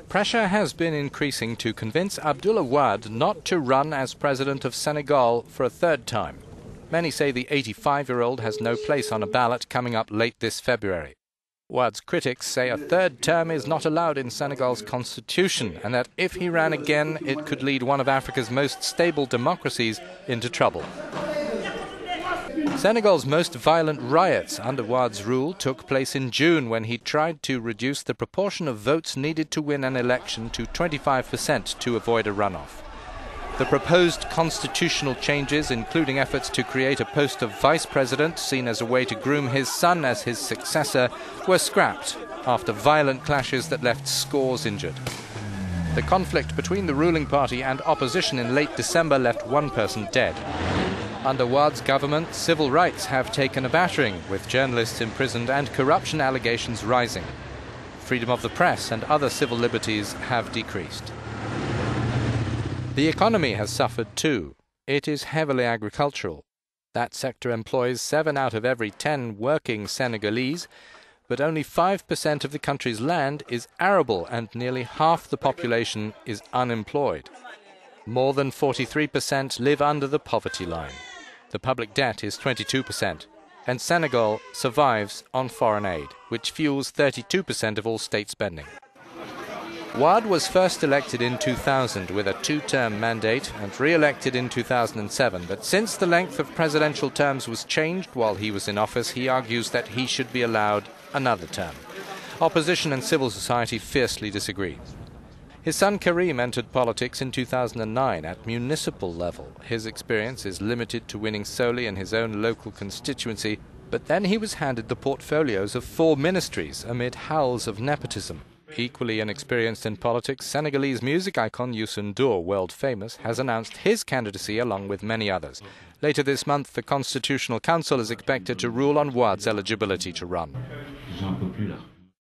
Pressure has been increasing to convince Abdoulaye Wade not to run as president of Senegal for a third time. Many say the 85-year-old has no place on a ballot coming up late this February. Wade's critics say a third term is not allowed in Senegal's constitution, and that if he ran again, it could lead one of Africa's most stable democracies into trouble. Senegal's most violent riots under Wade's rule took place in June, when he tried to reduce the proportion of votes needed to win an election to 25% to avoid a runoff. The proposed constitutional changes, including efforts to create a post of vice president, seen as a way to groom his son as his successor, were scrapped after violent clashes that left scores injured. The conflict between the ruling party and opposition in late December left one person dead. Under Wade's government, civil rights have taken a battering, with journalists imprisoned and corruption allegations rising. Freedom of the press and other civil liberties have decreased. The economy has suffered too. It is heavily agricultural. That sector employs 7 out of every 10 working Senegalese, but only 5% of the country's land is arable and nearly half the population is unemployed. More than 43% live under the poverty line. The public debt is 22%, and Senegal survives on foreign aid, which fuels 32% of all state spending. Wade was first elected in 2000 with a 2-term mandate and re-elected in 2007, but since the length of presidential terms was changed while he was in office, he argues that he should be allowed another term. Opposition and civil society fiercely disagree. His son Karim entered politics in 2009 at municipal level. His experience is limited to winning solely in his own local constituency, but then he was handed the portfolios of 4 ministries amid howls of nepotism. Equally inexperienced in politics, Senegalese music icon Youssou N'Dour, world famous, has announced his candidacy along with many others. Later this month, the Constitutional Council is expected to rule on Wade's eligibility to run.